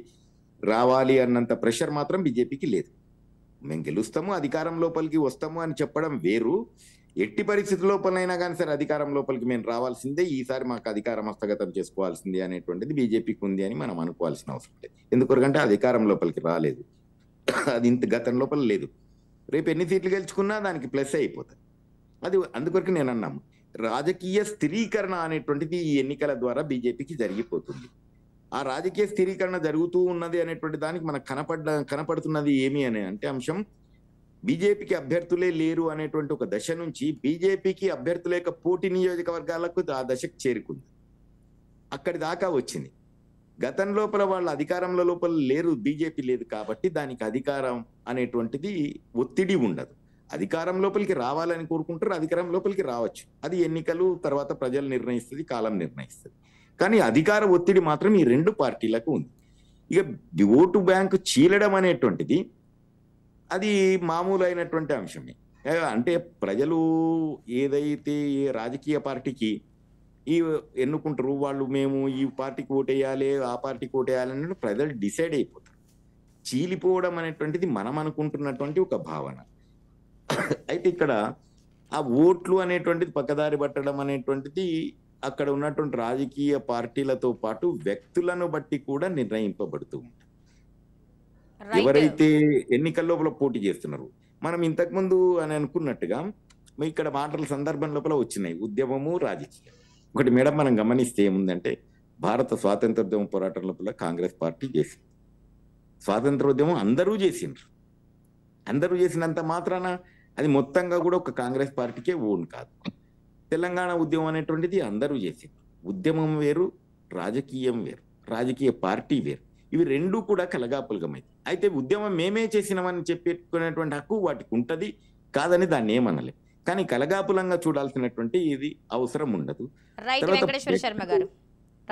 రావాలి అన్నంత ప్రెషర్ మాత్రం బీజేపీకి లేదు. మేము గెలుస్తాము, అధికారం లోపలికి వస్తాము అని చెప్పడం వేరు. ఎట్టి పరిస్థితుల లోపలైనా కానీ సరే అధికారం లోపలికి మేము రావాల్సిందే, ఈసారి మాకు అధికారం హస్తగతం చేసుకోవాల్సిందే అనేటువంటిది బీజేపీకి ఉంది అని మనం అనుకోవాల్సిన అవసరం లేదు. ఎందుకంటే అధికారం లోపలికి రాలేదు, అది ఇంత గతం లోపల లేదు. రేపు ఎన్ని సీట్లు గెలుచుకున్నా దానికి ప్లస్ అయిపోతుంది. అది అందుకొరకు నేను అన్నాము, రాజకీయ స్థిరీకరణ అనేటువంటిది ఈ ఎన్నికల ద్వారా బీజేపీకి జరిగిపోతుంది. ఆ రాజకీయ స్థిరీకరణ జరుగుతూ ఉన్నది అనేటువంటి దానికి మనకు కనపడుతున్నది ఏమి అని అంటే అంశం, బీజేపీకి అభ్యర్థులే లేరు అనేటువంటి ఒక దశ నుంచి బీజేపీకి అభ్యర్థుల యొక్క పోటీ నియోజకవర్గాలకు ఆ దశకు చేరుకుంది, అక్కడి దాకా వచ్చింది. గతం లోపల వాళ్ళ అధికారంలో లోపల లేరు, బీజేపీ లేదు కాబట్టి దానికి అధికారం అనేటువంటిది ఒత్తిడి ఉండదు. అధికారం లోపలికి రావాలని కోరుకుంటారు, అధికారం లోపలికి రావచ్చు, అది ఎన్నికలు తర్వాత ప్రజలు నిర్ణయిస్తుంది, కాలం నిర్ణయిస్తుంది. కానీ అధికార ఒత్తిడి మాత్రం ఈ రెండు పార్టీలకు ఉంది. ఇక ఓటు బ్యాంకు చీలడం అనేటువంటిది అది మామూలు అయినటువంటి అంశమే. అంటే ప్రజలు ఏదైతే రాజకీయ పార్టీకి ఎన్నుకుంటారు, వాళ్ళు మేము ఈ పార్టీకి ఓటేయాలి, ఆ పార్టీకి ఓటేయాలి అని ప్రజలు డిసైడ్ అయిపోతారు. చీలిపోవడం అనేటువంటిది మనం అనుకుంటున్నటువంటి ఒక భావన. అయితే ఇక్కడ ఆ ఓట్లు అనేటువంటిది పక్కదారి పట్టడం అనేటువంటిది అక్కడ ఉన్నటువంటి రాజకీయ పార్టీలతో పాటు వ్యక్తులను బట్టి కూడా నిర్ణయింపబడుతూ ఉంటుంది. ఎవరైతే ఎన్నికల లోపల పోటీ చేస్తున్నారు, మనం ఇంతకు ముందు అని అనుకున్నట్టుగా ఇక్కడ మాటల సందర్భం లోపల వచ్చినాయి ఉద్యమము, రాజకీయం. ఒకటి మేడం, మనం గమనిస్తే ఏముందంటే భారత స్వాతంత్రోద్యమ పోరాటం లోపల కాంగ్రెస్ పార్టీ చేసింది, స్వాతంత్రోద్యమం అందరూ చేసిండ్రు. అందరూ చేసినంత మాత్రాన అది మొత్తంగా కూడా ఒక కాంగ్రెస్ పార్టీకే ఓన్ కాదు. తెలంగాణ ఉద్యమం అనేటువంటిది అందరూ చేసిండ్రు. ఉద్యమం వేరు, రాజకీయం వేరు, రాజకీయ పార్టీ వేరు. ఇవి రెండు కూడా కలగాపులగమైంది. అయితే ఉద్యమం మేమే చేసినామని చెప్పుకునేటువంటి హక్కు వాటికి ఉంటది, కాదని దాన్ని ఏమనలే. కానీ కలగాపులంగా చూడాల్సినటువంటి ఇది అవసరం ఉండదు. రైట్ తర్వాత వెంకటేశ్వర శర్మ గారు.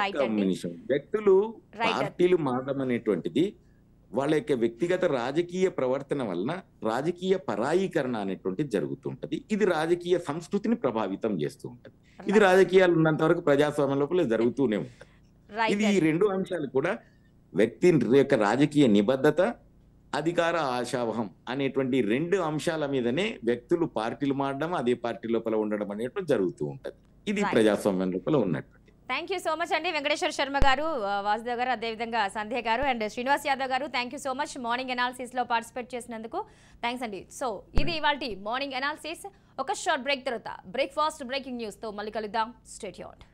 రైట్ ఒక అండి. నిమిషం. వ్యక్తులు రైట్. పార్టీలు మారడం అనేటువంటిది వాళ్ళ యొక్క వ్యక్తిగత రాజకీయ ప్రవర్తన వలన రాజకీయ పరాయీకరణ అనేటువంటిది జరుగుతుంటది. ఇది రాజకీయ సంస్కృతిని ప్రభావితం చేస్తూ ఉంటది. ఇది రాజకీయాలు ఉన్నంత వరకు ప్రజాస్వామ్యం లోపల జరుగుతూనే ఉంటది. రైట్ ఇది ఈ అండి. 2 అంశాలు కూడా వ్యక్తి యొక్క రాజకీయ నిబద్ధత, అధికార ఆశావహం అనేటువంటి 2 అంశాల మీదనే వ్యక్తులు పార్టీలు మారడం, అదే పార్టీ లోపల ఉండడం అనేటువంటి జరుగుతూ ఉంటది. ఇది Right. ప్రజాస్వామ్యం లోపల ఉన్నటువంటి. థ్యాంక్ యూ సో మచ్ అండి వెంకటేశ్వర శర్మ గారు, వాసుదేవ్ గారు, అదేవిధంగా సంధ్య గారు అండ్ శ్రీనివాస్ యాదవ్ గారు. Thank you so much morning analysis లో పార్టిసిపేట్ చేసినందుకు. థ్యాంక్స్ అండి. సో ఇది ఇవాల్టి మార్నింగ్ అనాలిసిస్. ఒక షార్ట్ బ్రేక్ తర్వాత బ్రేక్ఫాస్ట్ బ్రేకింగ్ న్యూస్ తో మళ్ళీ కలుద్దాం. Stay tuned.